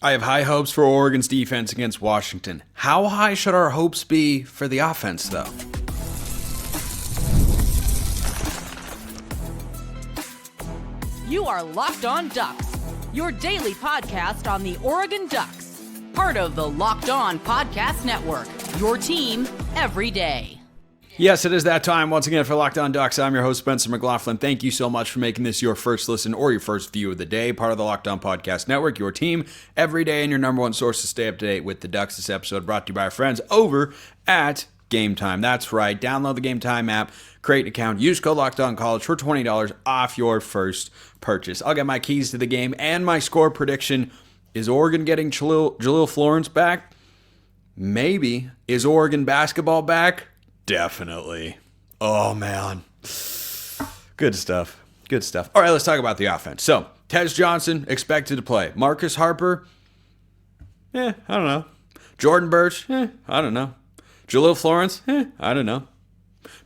I have high hopes for Oregon's defense against Washington. How high should our hopes be for the offense, though? You are Locked On Ducks, your daily podcast on the Oregon Ducks. Part of the Locked On Podcast Network, your team every day. Yes, it is that time once again for Locked On Ducks. I'm your host, Spencer McLaughlin. Thank you so much for making this your first listen or your first view of the day. Part of the Locked On Podcast Network, your team every day, and your number one source to stay up to date with the Ducks. This episode brought to you by our friends over at Game Time. That's right. Download the Game Time app, create an account, use code LOCKEDONCollege for $20 off your first purchase. I'll get my keys to the game and my score prediction. Is Oregon getting Jahlil Florence back? Maybe. Is Oregon basketball back? Definitely. Oh, man. Good stuff. Good stuff. All right, let's talk about the offense. So, Tez Johnson expected to play. Marcus Harper? I don't know. Jordan Birch? I don't know. Jahlil Florence? I don't know.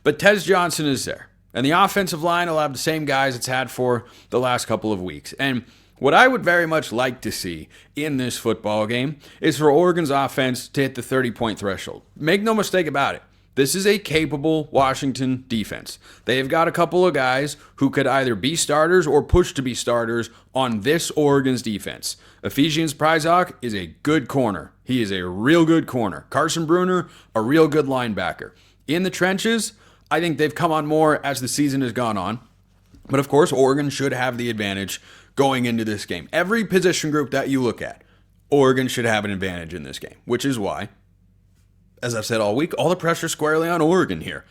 But Tez Johnson is there. And the offensive line will have the same guys it's had for the last couple of weeks. And what I would very much like to see in this football game is for Oregon's offense to hit the 30-point threshold. Make no mistake about it. This is a capable Washington defense. They have got a couple of guys who could either be starters or push to be starters on this Oregon's defense. Ephesians Pryzak is a good corner. He is a real good corner. Carson Bruner, a real good linebacker. In the trenches, I think they've come on more as the season has gone on. But of course, Oregon should have the advantage going into this game. Every position group that you look at, Oregon should have an advantage in this game, which is why, as I've said all week, all the pressure squarely on Oregon here.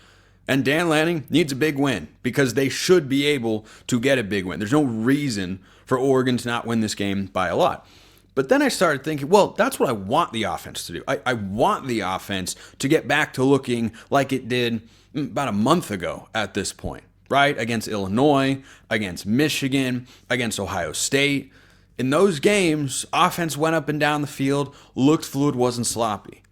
And Dan Lanning needs a big win because they should be able to get a big win. There's no reason for Oregon to not win this game by a lot. But then I started thinking, well, that's what I want the offense to do. I want the offense to get back to looking like it did about a month ago at this point, right? Against Illinois, against Michigan, against Ohio State. In those games, offense went up and down the field, looked fluid, wasn't sloppy.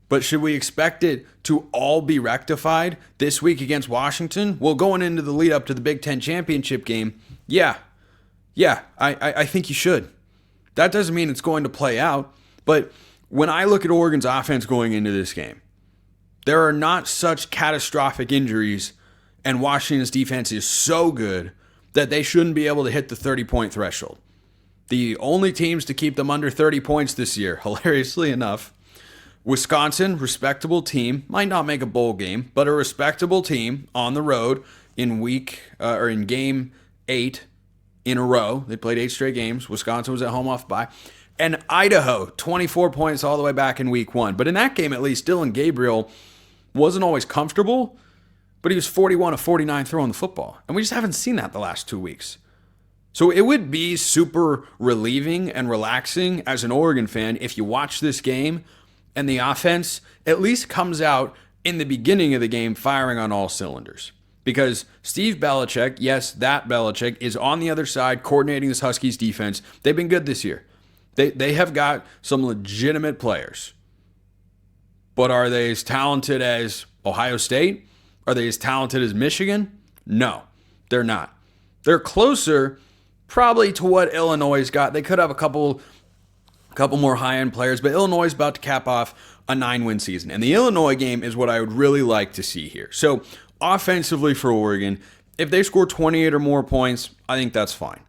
But should we expect it to all be rectified this week against Washington? Well, going into the lead up to the Big Ten championship game, yeah, I think you should. That doesn't mean it's going to play out, but when I look at Oregon's offense going into this game, there are not such catastrophic injuries, and Washington's defense is so good that they shouldn't be able to hit the 30-point threshold. The only teams to keep them under 30 points this year, hilariously enough, Wisconsin, respectable team, might not make a bowl game, but a respectable team on the road in game 8 in a row. They played 8 straight games. Wisconsin was at home off bye. And Idaho, 24 points all the way back in week 1. But in that game, at least, Dillon Gabriel wasn't always comfortable, but he was 41 of 49 throwing the football. And we just haven't seen that the last 2 weeks. So it would be super relieving and relaxing as an Oregon fan if you watch this game and the offense at least comes out in the beginning of the game firing on all cylinders. Because Steve Belichick, yes, that Belichick, is on the other side coordinating this Huskies defense. They've been good this year. They have got some legitimate players. But are they as talented as Ohio State? Are they as talented as Michigan? No, they're not. They're closer probably to what Illinois got. They could have a couple more high-end players, but Illinois is about to cap off a 9-win season. And the Illinois game is what I would really like to see here. So offensively for Oregon, if they score 28 or more points, I think that's fine.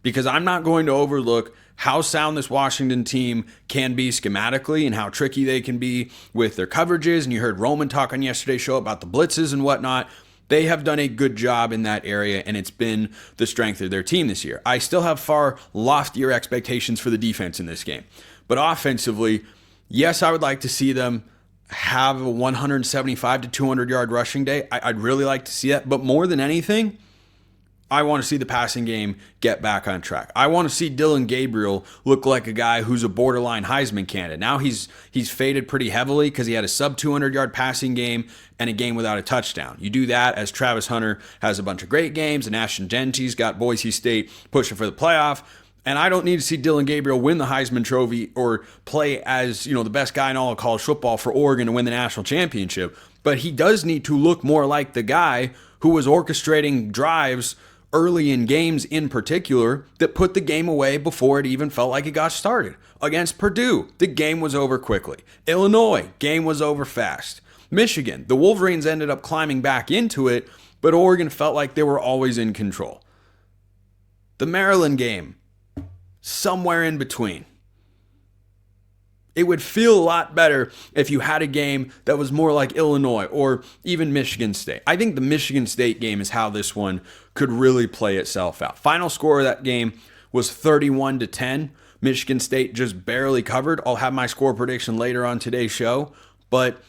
Because I'm not going to overlook how sound this Washington team can be schematically and how tricky they can be with their coverages. And you heard Roman talk on yesterday's show about the blitzes and whatnot. They have done a good job in that area, and it's been the strength of their team this year. I still have far loftier expectations for the defense in this game. But offensively, yes, I would like to see them have a 175 to 200-yard rushing day. I'd really like to see that. But more than anything, I want to see the passing game get back on track. I want to see Dillon Gabriel look like a guy who's a borderline Heisman candidate. Now he's faded pretty heavily because he had a sub 200-yard passing game and a game without a touchdown. You do that as Travis Hunter has a bunch of great games and Ashton Genty's got Boise State pushing for the playoff. And I don't need to see Dillon Gabriel win the Heisman Trophy or play as, the best guy in all of college football for Oregon to win the national championship. But he does need to look more like the guy who was orchestrating drives early in games in particular that put the game away before it even felt like it got started. Against Purdue, the game was over quickly. Illinois, game was over fast. Michigan, the Wolverines ended up climbing back into it, but Oregon felt like they were always in control. The Maryland game, somewhere in between. It would feel a lot better if you had a game that was more like Illinois or even Michigan State. I think the Michigan State game is how this one could really play itself out. Final score of that game was 31-10. Michigan State just barely covered. I'll have my score prediction later on today's show, but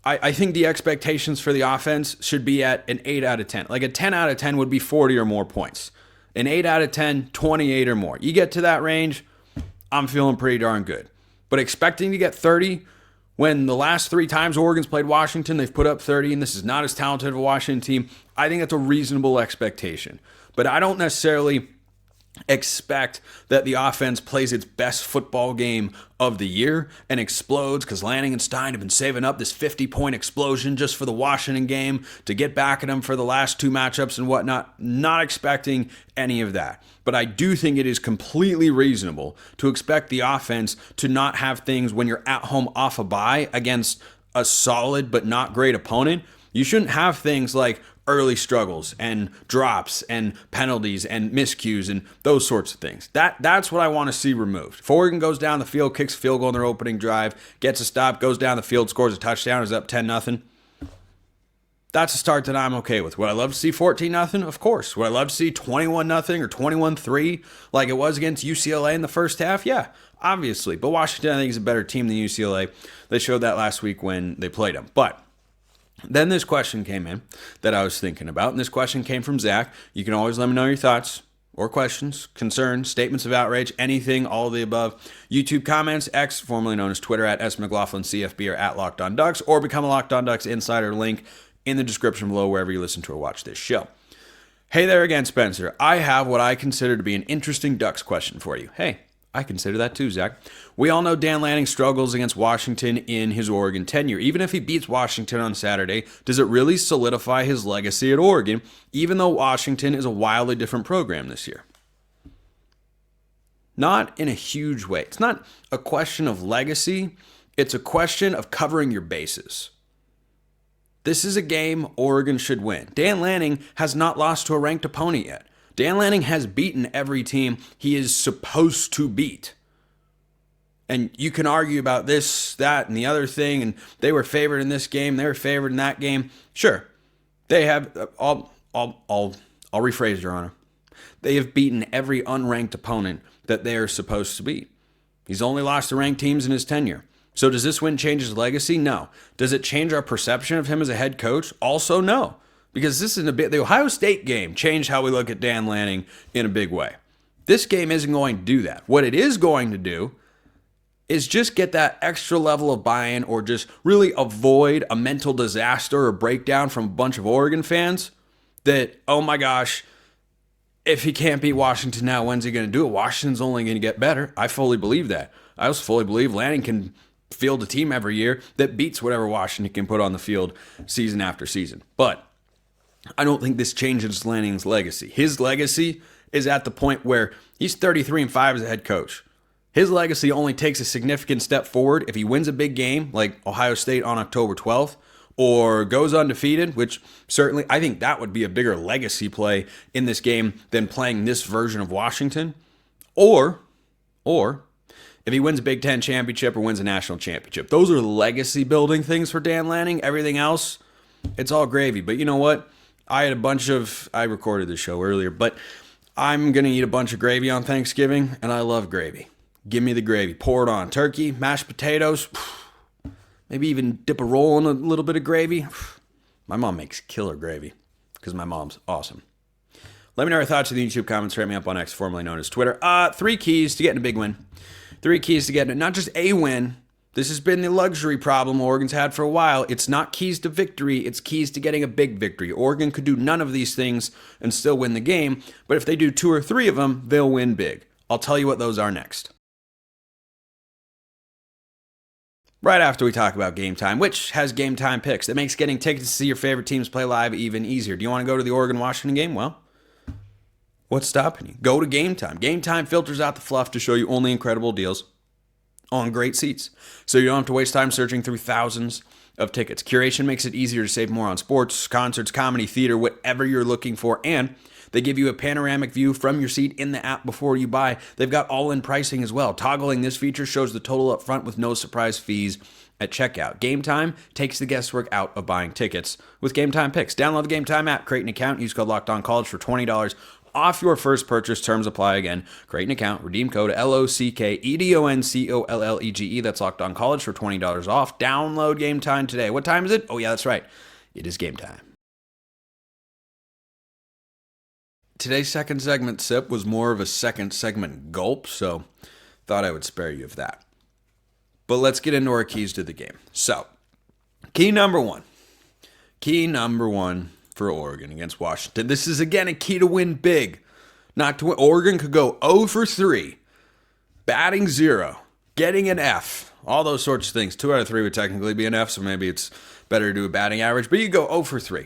I think the expectations for the offense should be at an 8 out of 10. Like a 10 out of 10 would be 40 or more points. An 8 out of 10, 28 or more. You get to that range, I'm feeling pretty darn good. But expecting to get 30 when the last 3 times Oregon's played Washington, they've put up 30, and this is not as talented of a Washington team, I think that's a reasonable expectation. But I don't necessarily expect that the offense plays its best football game of the year and explodes, because Lanning and Stein have been saving up this 50-point explosion just for the Washington game to get back at them for the last 2 matchups and whatnot. Not expecting any of that. But I do think it is completely reasonable to expect the offense to not have things when you're at home off a bye against a solid but not great opponent. You shouldn't have things like early struggles and drops and penalties and miscues and those sorts of things. That's what I want to see removed. If Oregon goes down the field, kicks a field goal on their opening drive, gets a stop, goes down the field, scores a touchdown, is up 10-0. That's a start that I'm okay with. Would I love to see 14-0? Of course. Would I love to see 21-0 or 21-3 like it was against UCLA in the first half? Yeah, obviously. But Washington, I think, is a better team than UCLA. They showed that last week when they played them. But then this question came in that I was thinking about, and this question came from Zach. You can always let me know your thoughts or questions, concerns, statements of outrage, anything, all of the above. YouTube comments, X, formerly known as Twitter, at @McLaughlin_CFB or at Locked On Ducks, or become a Locked On Ducks insider, link in the description below wherever you listen to or watch this show. Hey there again, Spencer. I have what I consider to be an interesting Ducks question for you. Hey, I consider that too, Zach. We all know Dan Lanning struggles against Washington in his Oregon tenure. Even if he beats Washington on Saturday, does it really solidify his legacy at Oregon, even though Washington is a wildly different program this year? Not in a huge way. It's not a question of legacy. It's a question of covering your bases. This is a game Oregon should win. Dan Lanning has not lost to a ranked opponent yet. Dan Lanning has beaten every team he is supposed to beat. And you can argue about this, that, and the other thing, and they were favored in this game, they were favored in that game. Sure, they have, I'll rephrase, Your Honor. They have beaten every unranked opponent that they are supposed to beat. He's only lost to ranked teams in his tenure. So does this win change his legacy? No. Does it change our perception of him as a head coach? Also, no. Because this is the Ohio State game changed how we look at Dan Lanning in a big way. This game isn't going to do that. What it is going to do is just get that extra level of buy-in, or just really avoid a mental disaster or breakdown from a bunch of Oregon fans that, oh my gosh, if he can't beat Washington now, when's he going to do it? Washington's only going to get better. I fully believe that. I also fully believe Lanning can field a team every year that beats whatever Washington can put on the field season after season. But I don't think this changes Lanning's legacy. His legacy is at the point where he's 33-5 as a head coach. His legacy only takes a significant step forward if he wins a big game like Ohio State on October 12th, or goes undefeated, which certainly I think that would be a bigger legacy play in this game than playing this version of Washington, or if he wins a Big Ten championship or wins a national championship. Those are legacy building things for Dan Lanning. Everything else, it's all gravy. But you know what? I recorded this show earlier, but I'm going to eat a bunch of gravy on Thanksgiving, and I love gravy. Give me the gravy. Pour it on turkey, mashed potatoes, maybe even dip a roll in a little bit of gravy. My mom makes killer gravy because my mom's awesome. Let me know your thoughts in the YouTube comments. Hit me up on X, formerly known as Twitter. 3 keys to getting a big win. 3 keys to getting it. Not just a win. This has been the luxury problem Oregon's had for a while. It's not keys to victory. It's keys to getting a big victory. Oregon could do none of these things and still win the game. But if they do 2 or 3 of them, they'll win big. I'll tell you what those are next. Right after we talk about Game Time, which has Game Time picks that makes getting tickets to see your favorite teams play live even easier. Do you want to go to the Oregon-Washington game? Well, What's stopping you? Go to Game Time. Game Time filters out the fluff to show you only incredible deals on great seats, so you don't have to waste time searching through thousands of tickets. Curation makes it easier to save more on sports, concerts, comedy, theater, whatever you're looking for, and they give you a panoramic view from your seat in the app before you buy. They've got all-in pricing as well. Toggling this feature shows the total up front with no surprise fees at checkout. Game Time takes the guesswork out of buying tickets with Game Time Picks. Download the Game Time app, create an account, use code LOCKEDONCollege for $20 off your first purchase. Terms apply. Again, create an account, redeem code LOCKEDONCOLLEGE. That's Locked On College for $20 off. Download Game Time today. What time is it? Oh, yeah, that's right. It is game time. Today's second segment sip was more of a second segment gulp, so thought I would spare you of that. But let's get into our keys to the game. So, key number one. Key number one for Oregon against Washington. This is, again, a key to win big. Not to win. Oregon could go 0 for 3, batting 0, getting an F, all those sorts of things. 2 out of 3 would technically be an F, so maybe it's better to do a batting average. But you go 0 for 3.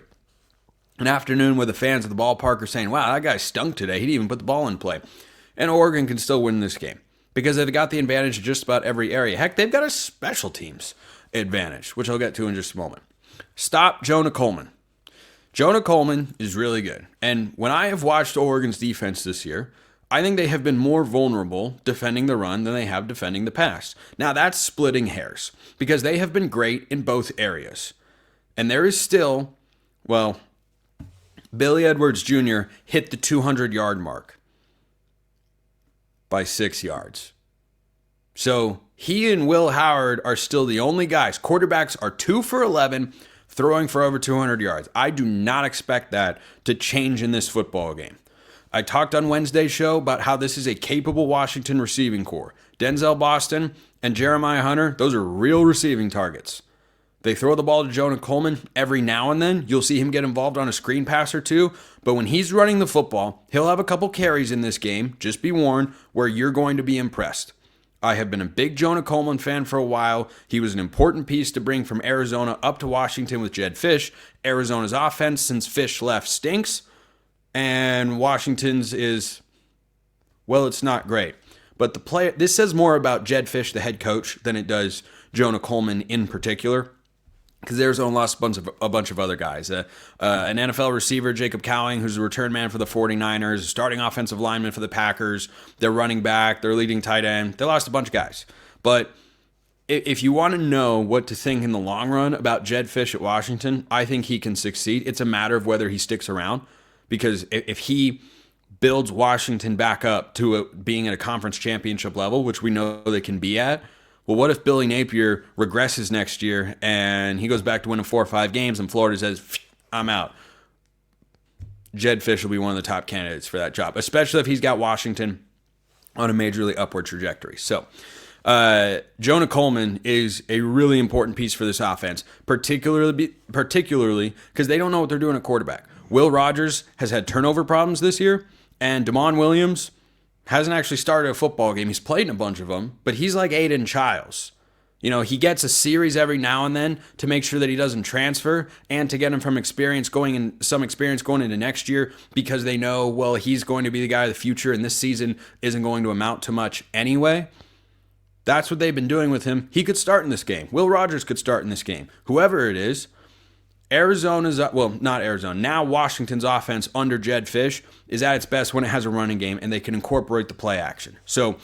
An afternoon where the fans of the ballpark are saying, wow, that guy stunk today. He didn't even put the ball in play. And Oregon can still win this game because they've got the advantage in just about every area. Heck, they've got a special teams advantage, which I'll get to in just a moment. Stop Jonah Coleman. Jonah Coleman is really good. And when I have watched Oregon's defense this year, I think they have been more vulnerable defending the run than they have defending the pass. Now, that's splitting hairs because they have been great in both areas. And there is still, well, Billy Edwards Jr. hit the 200-yard mark by 6 yards. So he and Will Howard are still the only guys. Quarterbacks are 2 for 11, throwing for over 200 yards. I do not expect that to change in this football game. I talked on Wednesday's show about how this is a capable Washington receiving corps. Denzel Boston and Jeremiah Hunter, those are real receiving targets. They throw the ball to Jonah Coleman every now and then. You'll see him get involved on a screen pass or two. But when he's running the football, he'll have a couple carries in this game, just be warned, where you're going to be impressed. I have been a big Jonah Coleman fan for a while. He was an important piece to bring from Arizona up to Washington with Jedd Fisch. Arizona's offense since Fisch left stinks. And Washington's is, well, it's not great. But this says more about Jedd Fisch, the head coach, than it does Jonah Coleman in particular. Because Arizona lost a bunch of other guys. An NFL receiver, Jacob Cowing, who's a return man for the 49ers, starting offensive lineman for the Packers, their running back, their leading tight end. They lost a bunch of guys. But if you want to know what to think in the long run about Jedd Fisch at Washington, I think he can succeed. It's a matter of whether he sticks around. Because if he builds Washington back up to being at a conference championship level, which we know they can be at, well, what if Billy Napier regresses next year and he goes back to winning 4 or 5 games and Florida says, I'm out? Jedd Fisch will be one of the top candidates for that job, especially if he's got Washington on a majorly upward trajectory. So Jonah Coleman is a really important piece for this offense, particularly because they don't know what they're doing at quarterback. Will Rogers has had turnover problems this year, and Damon Williams hasn't actually started a football game. He's played in a bunch of them, but he's like Aiden Childs. You know, he gets a series every now and then to make sure that he doesn't transfer and to get him some experience going into next year because they know, well, he's going to be the guy of the future and this season isn't going to amount to much anyway. That's what they've been doing with him. He could start in this game. Will Rogers could start in this game. Whoever it is, now Washington's offense under Jedd Fisch is at its best when it has a running game and they can incorporate the play action. So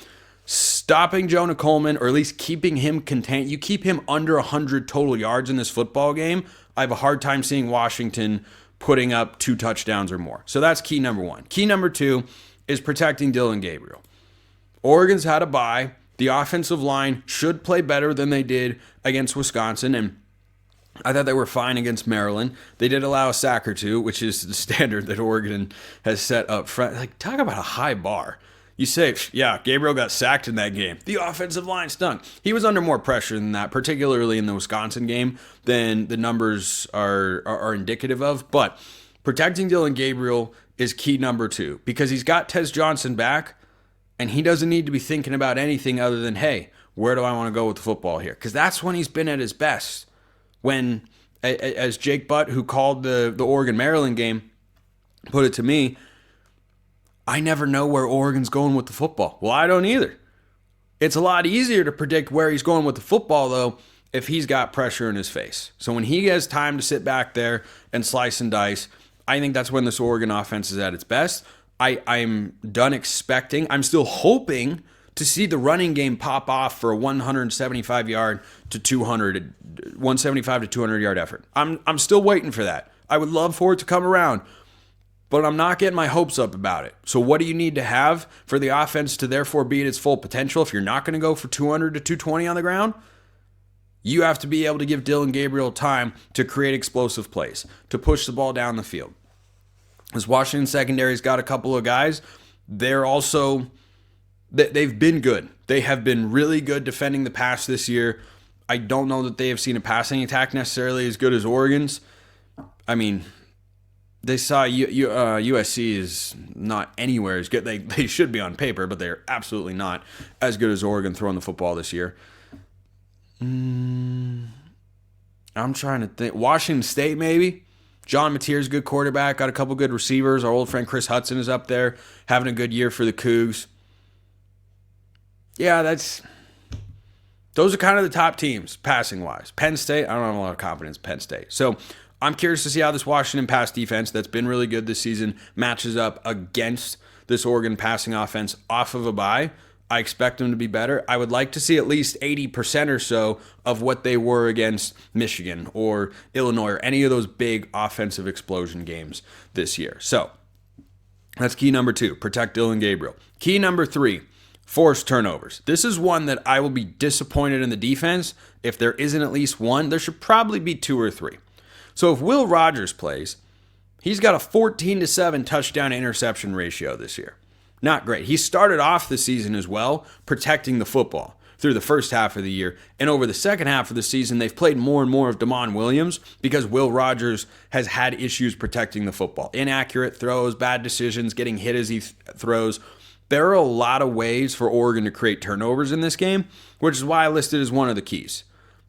stopping Jonah Coleman, or at least keeping him contained, you keep him under 100 total yards in this football game, I have a hard time seeing Washington putting up 2 touchdowns or more. So that's key number 1. Key number 2 is protecting Dillon Gabriel. Oregon's had a bye. The offensive line should play better than they did against Wisconsin, and I thought they were fine against Maryland. They did allow a sack or 2, which is the standard that Oregon has set up front. Like, talk about a high bar. You say, yeah, Gabriel got sacked in that game. The offensive line stunk. He was under more pressure than that, particularly in the Wisconsin game, than the numbers are indicative of. But protecting Dillon Gabriel is key number 2 because he's got Tez Johnson back, and he doesn't need to be thinking about anything other than, hey, where do I want to go with the football here? Because that's when he's been at his best. When, as Jake Butt, who called the Oregon-Maryland game, put it to me, I never know where Oregon's going with the football. Well, I don't either. It's a lot easier to predict where he's going with the football, though, if he's got pressure in his face. So when he has time to sit back there and slice and dice, I think that's when this Oregon offense is at its best. I'm done expecting. I'm still hoping to see the running game pop off for a 175 to 200 yard effort. I'm still waiting for that. I would love for it to come around, but I'm not getting my hopes up about it. So what do you need to have for the offense to therefore be at its full potential if you're not going to go for 200 to 220 on the ground? You have to be able to give Dillon Gabriel time to create explosive plays, to push the ball down the field. As Washington secondary's got a couple of guys, they've been good. They have been really good defending the pass this year. I don't know that they have seen a passing attack necessarily as good as Oregon's. I mean, they saw USC is not anywhere as good. They should be on paper, but they're absolutely not as good as Oregon throwing the football this year. I'm trying to think. Washington State, maybe. John Mateer's a good quarterback, got a couple good receivers. Our old friend Chris Hudson is up there, having a good year for the Cougs. Yeah, those are kind of the top teams, passing-wise. Penn State, I don't have a lot of confidence in Penn State. So I'm curious to see how this Washington pass defense that's been really good this season matches up against this Oregon passing offense off of a bye. I expect them to be better. I would like to see at least 80% or so of what they were against Michigan or Illinois or any of those big offensive explosion games this year. So that's key number 2, protect Dillon Gabriel. Key number 3, force turnovers. This is one that I will be disappointed in the defense. If there isn't at least one, there should probably be 2 or 3. So if Will Rogers plays, he's got a 14-7 touchdown interception ratio this year. Not great. He started off the season as well, protecting the football through the first half of the year. And over the second half of the season, they've played more and more of Damon Williams because Will Rogers has had issues protecting the football. Inaccurate throws, bad decisions, getting hit as he throws. There are a lot of ways for Oregon to create turnovers in this game, which is why I listed as one of the keys.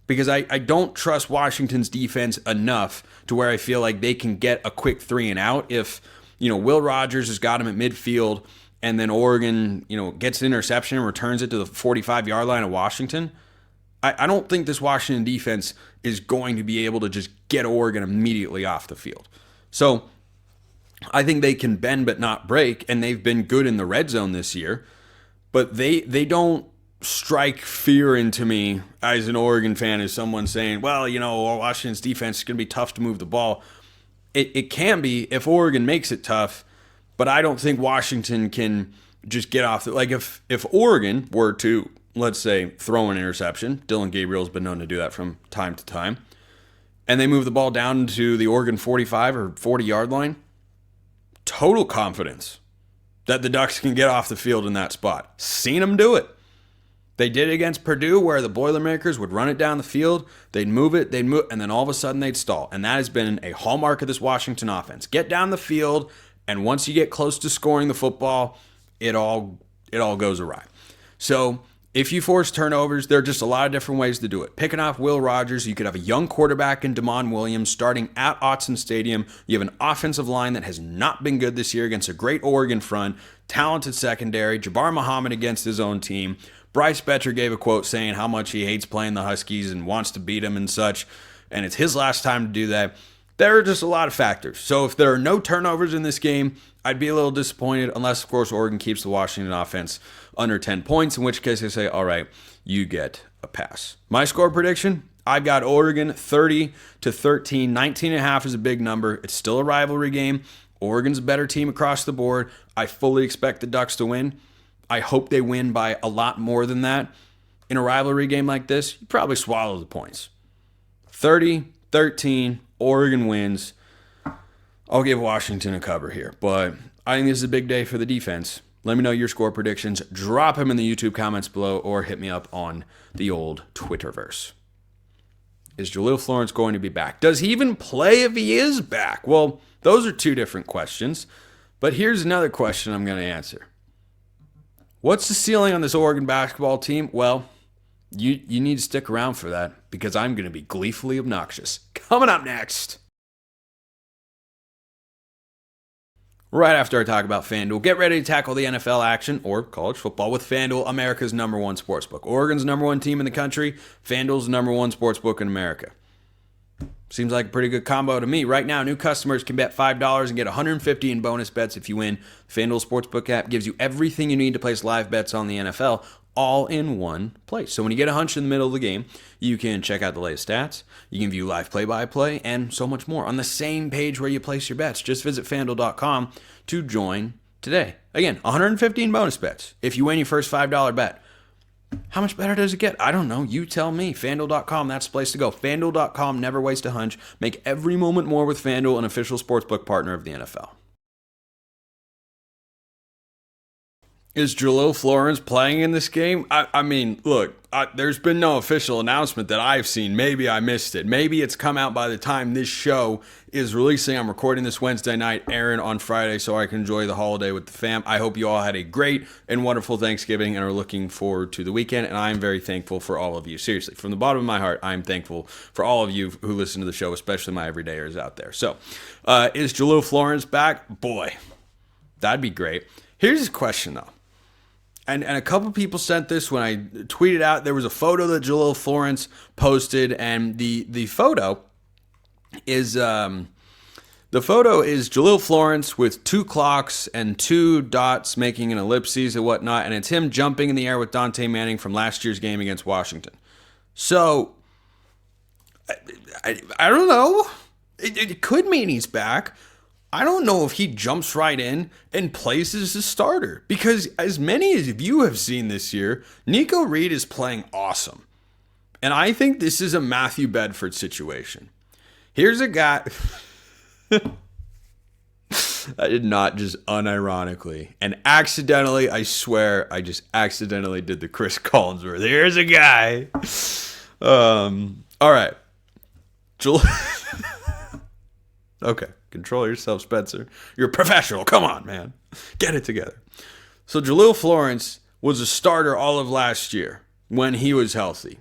Because I don't trust Washington's defense enough to where I feel like they can get a quick 3 and out if, Will Rogers has got him at midfield and then Oregon, gets an interception and returns it to the 45-yard line of Washington. I don't think this Washington defense is going to be able to just get Oregon immediately off the field. So I think they can bend but not break, and they've been good in the red zone this year. But they don't strike fear into me as an Oregon fan, as someone saying, well, Washington's defense is going to be tough to move the ball. It can be if Oregon makes it tough, but I don't think Washington can just get off. If Oregon were to, let's say, throw an interception, Dillon Gabriel's been known to do that from time to time, and they move the ball down to the Oregon 45 or 40-yard line, total confidence that the Ducks can get off the field in that spot. Seen them do it. They did it against Purdue where the Boilermakers would run it down the field, they'd move, and then all of a sudden they'd stall. And that has been a hallmark of this Washington offense. Get down the field, and once you get close to scoring the football, it all goes awry. So if you force turnovers, there are just a lot of different ways to do it. Picking off Will Rogers, you could have a young quarterback in Damon Williams starting at Autzen Stadium. You have an offensive line that has not been good this year against a great Oregon front, talented secondary, Jabbar Muhammad against his own team. Bryce Betcher gave a quote saying how much he hates playing the Huskies and wants to beat them and such, and it's his last time to do that. There are just a lot of factors. So if there are no turnovers in this game, I'd be a little disappointed unless, of course, Oregon keeps the Washington offense under 10 points, in which case I say, all right, you get a pass. My score prediction, I've got Oregon 30-13. 19.5 is a big number. It's still a rivalry game. Oregon's a better team across the board. I fully expect the Ducks to win. I hope they win by a lot more than that. In a rivalry game like this, you probably swallow the points. 30-13, Oregon wins. I'll give Washington a cover here, but I think this is a big day for the defense. Let me know your score predictions. Drop them in the YouTube comments below or hit me up on the old Twitterverse. Is Jahlil Florence going to be back? Does he even play if he is back? Well, those are two different questions, but here's another question I'm going to answer. What's the ceiling on this Oregon basketball team? Well, you need to stick around for that because I'm going to be gleefully obnoxious. Coming up next. right after I talk about FanDuel. Get ready to tackle the NFL action or college football with FanDuel, America's #1 sportsbook. Oregon's #1 team in the country, FanDuel's #1 sportsbook in America. Seems like a pretty good combo to me. Right now, new customers can bet $5 and get $150 in bonus bets if you win. FanDuel Sportsbook app gives you everything you need to place live bets on the NFL, all in one place. So when you get a hunch in the middle of the game, you can check out the latest stats, you can view live play-by-play, and so much more on the same page where you place your bets. Just visit FanDuel.com to join today. Again, 115 bonus bets if you win your first $5 bet. How much better does it get? I don't know. You tell me. FanDuel.com, that's the place to go. FanDuel.com, never waste a hunch. Make every moment more with FanDuel, an official sportsbook partner of the NFL. Is Jahlil Florence playing in this game? I mean, look, there's been no official announcement that I've seen. Maybe I missed it. Maybe it's come out by the time this show is releasing. I'm recording this Wednesday night, airing on Friday, so I can enjoy the holiday with the fam. I hope you all had a great and wonderful Thanksgiving and are looking forward to the weekend, and I'm very thankful for all of you. Seriously, from the bottom of my heart, I'm thankful for all of you who listen to the show, especially my everydayers out there. So, is Jahlil Florence back? Boy, that'd be great. Here's a question, though. And a couple people sent this when I tweeted out. There was a photo that Jahlil Florence posted, and the photo is Jahlil Florence with 2 clocks and 2 dots making an ellipses and whatnot, and it's him jumping in the air with Dante Manning from last year's game against Washington. So I don't know. It could mean he's back. I don't know if he jumps right in and plays as a starter, because as many as you have seen this year, Nikko Reed is playing awesome. And I think this is a Matthew Bedford situation. Here's a guy. I did not just unironically and accidentally, I swear, I just accidentally did the Chris Collinsworth. Here's a guy. All right. Okay. Control yourself, Spencer. You're a professional. Come on, man. Get it together. So Jahlil Florence was a starter all of last year when he was healthy.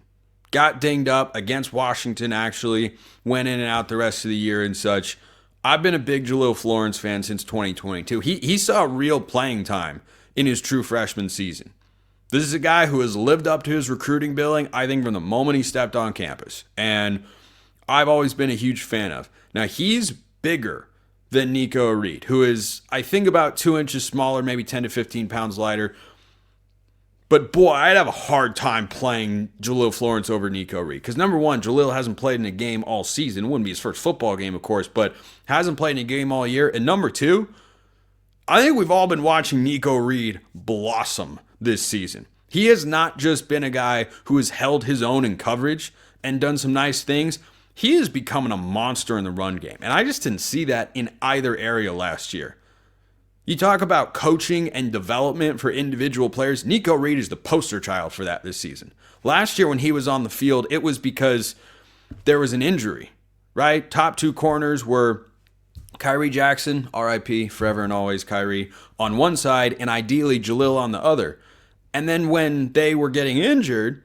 Got dinged up against Washington, actually. Went in and out the rest of the year and such. I've been a big Jahlil Florence fan since 2022. He saw real playing time in his true freshman season. This is a guy who has lived up to his recruiting billing, I think, from the moment he stepped on campus. And I've always been a huge fan of. Now, he's bigger than Nikko Reed, who is, I think, about 2 inches smaller, maybe 10 to 15 pounds lighter. But boy, I'd have a hard time playing Jahlil Florence over Nikko Reed. Because number one, Jahlil hasn't played in a game all season. It wouldn't be his first football game, of course, but hasn't played in a game all year. And number two, I think we've all been watching Nikko Reed blossom this season. He has not just been a guy who has held his own in coverage and done some nice things. He is becoming a monster in the run game. And I just didn't see that in either area last year. You talk about coaching and development for individual players. Nikko Reed is the poster child for that this season. Last year when he was on the field, it was because there was an injury, right? Top 2 corners were Kyrie Jackson, RIP, forever and always Kyrie, on one side, and ideally Jahlil on the other. And then when they were getting injured,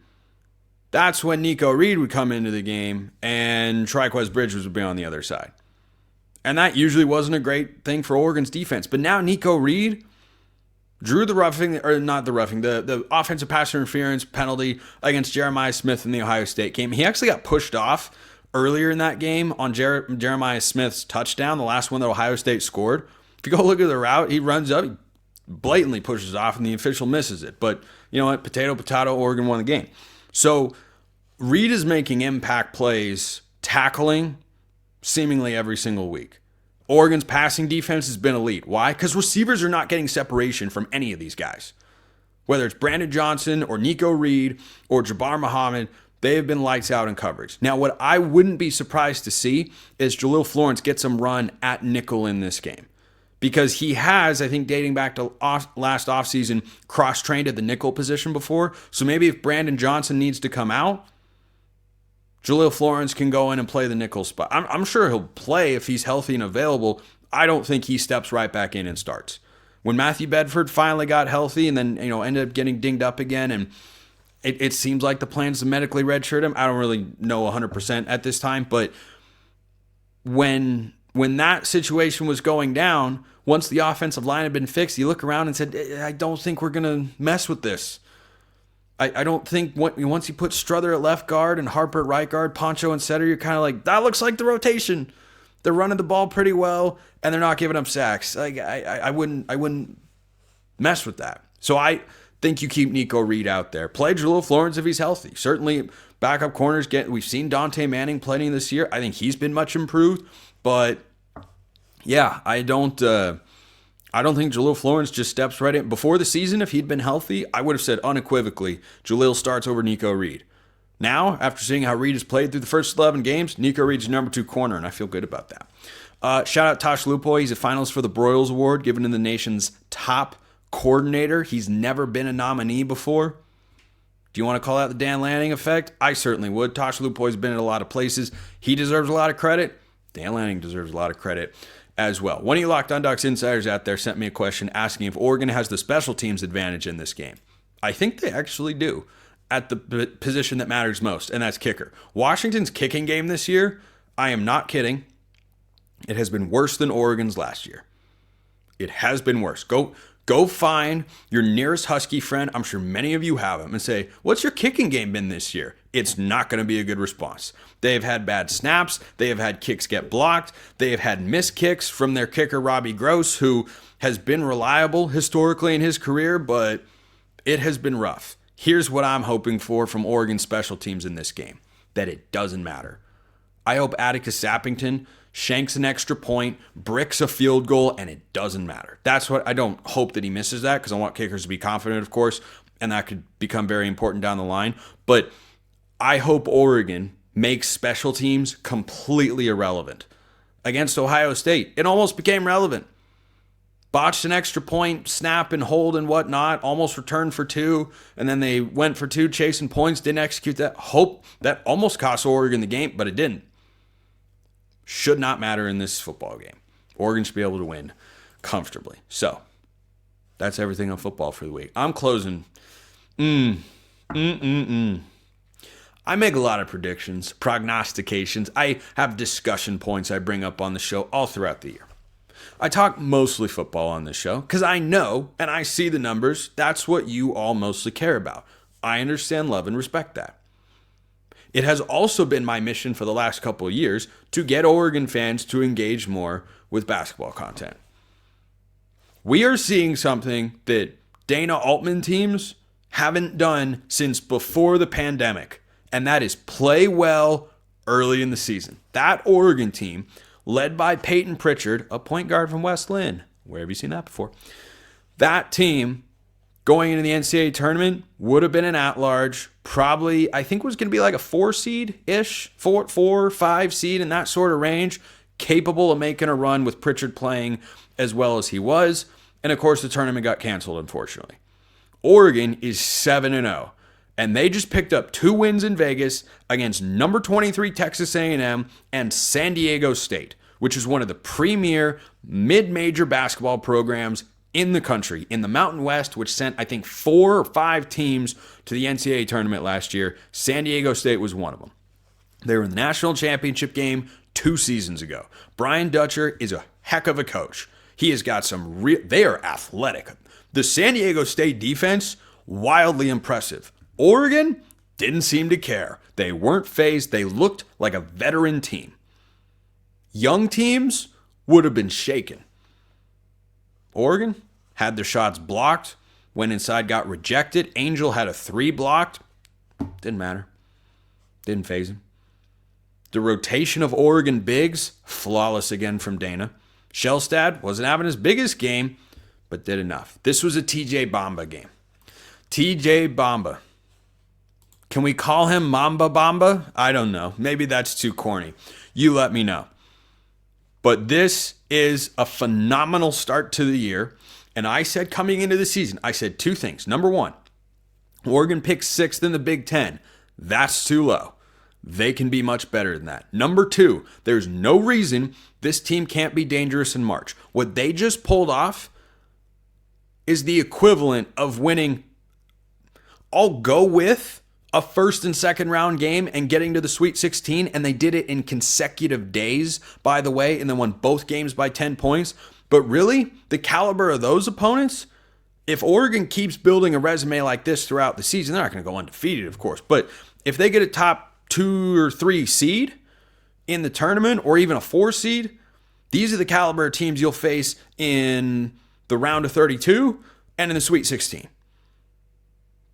that's when Nikko Reed would come into the game and Triquez Bridges would be on the other side. And that usually wasn't a great thing for Oregon's defense. But now Nikko Reed drew the offensive pass interference penalty against Jeremiah Smith in the Ohio State game. He actually got pushed off earlier in that game on Jeremiah Smith's touchdown, the last one that Ohio State scored. If you go look at the route, he runs up, he blatantly pushes off, and the official misses it. But you know what? Potato, Oregon won the game. So Reed is making impact plays, tackling seemingly every single week. Oregon's passing defense has been elite. Why? Because receivers are not getting separation from any of these guys. Whether it's Brandon Johnson or Nikko Reed or Jabbar Muhammad, they have been lights out in coverage. Now, what I wouldn't be surprised to see is Jahlil Florence get some run at nickel in this game. Because he has, I think, dating back to last offseason, cross-trained at the nickel position before. So maybe if Brandon Johnson needs to come out, Jahlil Florence can go in and play the nickel spot. I'm sure he'll play if he's healthy and available. I don't think he steps right back in and starts. When Matthew Bedford finally got healthy and then ended up getting dinged up again, and it seems like the plan is to medically redshirt him. I don't really know 100% at this time, but when that situation was going down, once the offensive line had been fixed, you look around and said, I don't think we're going to mess with this. I don't think once you put Strother at left guard and Harper at right guard, Poncho and center, you're kind of like, that looks like the rotation. They're running the ball pretty well, and they're not giving up sacks. Like I wouldn't mess with that. So I think you keep Nikko Reed out there. Play Jahlil Florence if he's healthy. Certainly backup corners we've seen Dante Manning plenty this year. I think he's been much improved. But yeah, I don't think Jahlil Florence just steps right in. Before the season, if he'd been healthy, I would have said unequivocally, Jahlil starts over Nikko Reed. Now, after seeing how Reed has played through the first 11 games, Nikko Reed's number 2 corner, and I feel good about that. Shout out Tosh Lupoy. He's a finalist for the Broyles Award, given to the nation's top coordinator. He's never been a nominee before. Do you want to call that the Dan Lanning effect? I certainly would. Tosh Lupoy's been in a lot of places. He deserves a lot of credit. Dan Lanning deserves a lot of credit as well. One of you Locked On Ducks insiders out there sent me a question asking if Oregon has the special teams advantage in this game. I think they actually do at the position that matters most, and that's kicker. Washington's kicking game this year, I am not kidding, it has been worse than Oregon's last year. It has been worse. Go find your nearest Husky friend, I'm sure many of you have them, and say, what's your kicking game been this year? It's not going to be a good response. They have had bad snaps. They have had kicks get blocked. They have had missed kicks from their kicker, Robbie Gross, who has been reliable historically in his career, but it has been rough. Here's what I'm hoping for from Oregon special teams in this game, that it doesn't matter. I hope Atticus Sappington shanks an extra point, bricks a field goal, and it doesn't matter. That's what I don't hope that he misses that, because I want kickers to be confident, of course, and that could become very important down the line. But I hope Oregon makes special teams completely irrelevant. Against Ohio State, it almost became relevant. Botched an extra point, snap and hold and whatnot, almost returned for 2, and then they went for 2 chasing points, didn't execute that. Hope that almost cost Oregon the game, but it didn't. Should not matter in this football game. Oregon should be able to win comfortably. So, that's everything on football for the week. I'm closing. I make a lot of predictions, prognostications. I have discussion points I bring up on the show all throughout the year. I talk mostly football on this show because I know and I see the numbers. That's what you all mostly care about. I understand, love, and respect that. It has also been my mission for the last couple of years to get Oregon fans to engage more with basketball content. We are seeing something that Dana Altman teams haven't done since before the pandemic, and that is play well early in the season. That Oregon team, led by Peyton Pritchard, a point guard from West Lynn. Where have you seen that before? That team going into the NCAA tournament would have been an at-large, probably, I think was going to be like a 4 seed-ish, 4, 5 seed in that sort of range, capable of making a run with Pritchard playing as well as he was. And of course, the tournament got canceled, unfortunately. Oregon is 7-0. And they just picked up 2 wins in Vegas against number 23 Texas A&M and San Diego State, which is one of the premier mid-major basketball programs in the country, in the Mountain West, which sent, I think, 4 or 5 teams to the NCAA tournament last year. San Diego State was one of them. They were in the national championship game 2 seasons ago. Brian Dutcher is a heck of a coach. He has got some they are athletic. The San Diego State defense, wildly impressive. Oregon didn't seem to care. They weren't fazed. They looked like a veteran team. Young teams would have been shaken. Oregon had their shots blocked, went inside, got rejected. Angel had a 3 blocked. Didn't matter. Didn't faze him. The rotation of Oregon bigs, flawless again from Dana. Shellstad wasn't having his biggest game, but did enough. This was a TJ Bamba game. TJ Bamba. Can we call him Mamba Bamba? I don't know. Maybe that's too corny. You let me know. But this is a phenomenal start to the year. And I said coming into the season, I said 2 things. Number 1, Oregon picked 6th in the Big Ten. That's too low. They can be much better than that. Number 2, there's no reason this team can't be dangerous in March. What they just pulled off is the equivalent of winning, I'll go with, a first and second round game and getting to the Sweet 16, and they did it in consecutive days, by the way, and then won both games by 10 points. But really, the caliber of those opponents, if Oregon keeps building a resume like this throughout the season, they're not going to go undefeated, of course. But if they get a top 2 or 3 seed in the tournament, or even a 4 seed, these are the caliber of teams you'll face in the round of 32 and in the Sweet 16.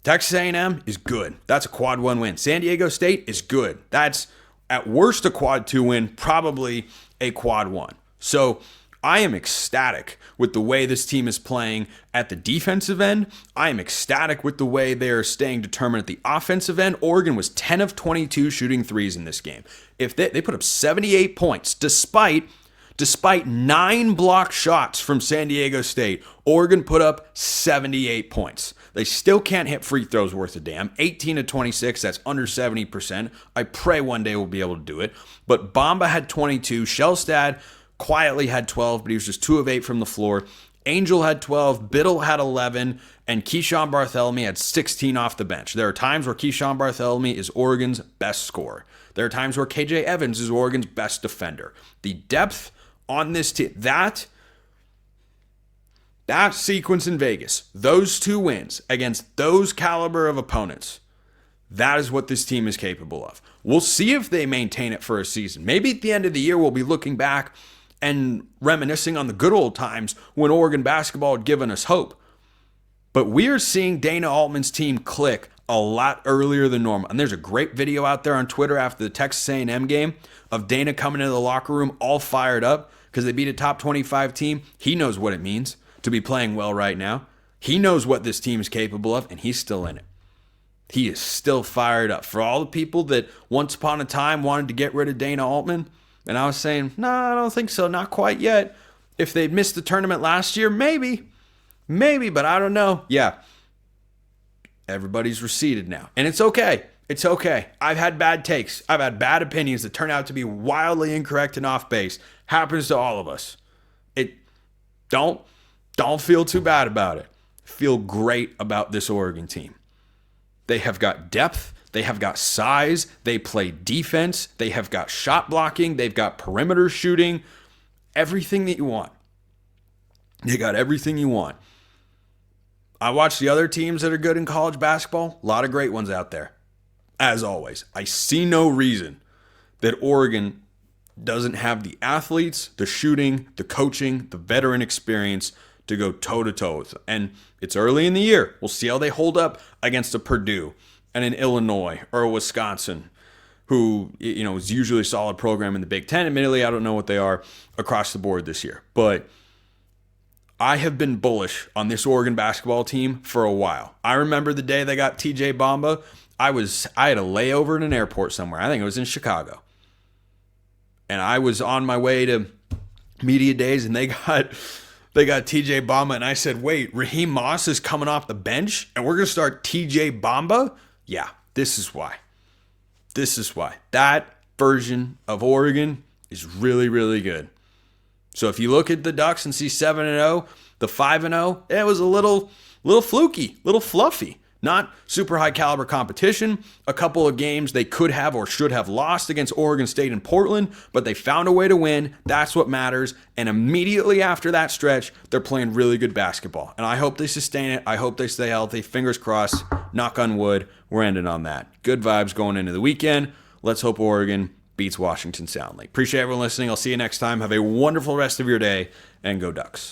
Texas A&M is good. That's a quad 1 win. San Diego State is good. That's at worst a quad 2 win, probably a quad 1. So I am ecstatic with the way this team is playing at the defensive end. I am ecstatic with the way they are staying determined at the offensive end. Oregon was 10 of 22 shooting threes in this game. If they put up 78 points, despite 9 blocked shots from San Diego State, Oregon put up 78 points. They still can't hit free throws worth a damn. 18 to 26, that's under 70%. I pray one day we'll be able to do it. But Bamba had 22. Shellstad quietly had 12, but he was just 2 of 8 from the floor. Angel had 12, Biddle had 11, and Keyshawn Barthelemy had 16 off the bench. There are times where Keyshawn Barthelemy is Oregon's best scorer. There are times where KJ Evans is Oregon's best defender. The depth on this team, that sequence in Vegas, those 2 wins against those caliber of opponents, that is what this team is capable of. We'll see if they maintain it for a season. Maybe at the end of the year, we'll be looking back and reminiscing on the good old times when Oregon basketball had given us hope. But we are seeing Dana Altman's team click a lot earlier than normal. And there's a great video out there on Twitter after the Texas A&M game of Dana coming into the locker room all fired up because they beat a top 25 team. He knows what it means to be playing well right now. He knows what this team is capable of, and he's still in it. He is still fired up. For all the people that once upon a time wanted to get rid of Dana Altman, and I was saying, no, I don't think so, not quite yet. If they'd missed the tournament last year, maybe, but I don't know. Yeah, everybody's receded now, and it's okay. It's okay. I've had bad takes. I've had bad opinions that turn out to be wildly incorrect and off base. Happens to all of us. Don't feel too bad about it. Feel great about this Oregon team. They have got depth. They have got size. They play defense. They have got shot blocking. They've got perimeter shooting. Everything that you want. They got everything you want. I watch the other teams that are good in college basketball. A lot of great ones out there. As always, I see no reason that Oregon doesn't have the athletes, the shooting, the coaching, the veteran experience to go toe-to-toe with them. And it's early in the year. We'll see how they hold up against a Purdue and an Illinois or a Wisconsin, who, is usually a solid program in the Big Ten. Admittedly, I don't know what they are across the board this year. But I have been bullish on this Oregon basketball team for a while. I remember the day they got TJ Bamba. I had a layover in an airport somewhere. I think it was in Chicago. And I was on my way to media days, and they got TJ Bamba, and I said, wait, Raheem Moss is coming off the bench, and we're going to start TJ Bamba? Yeah, this is why. That version of Oregon is really, really good. So if you look at the Ducks and see 7-0, the 5-0, it was a little fluky, little fluffy. Not super high caliber competition. A couple of games they could have or should have lost against Oregon State and Portland, but they found a way to win. That's what matters. And immediately after that stretch, they're playing really good basketball. And I hope they sustain it. I hope they stay healthy. Fingers crossed. Knock on wood. We're ending on that. Good vibes going into the weekend. Let's hope Oregon beats Washington soundly. Appreciate everyone listening. I'll see you next time. Have a wonderful rest of your day, and go Ducks.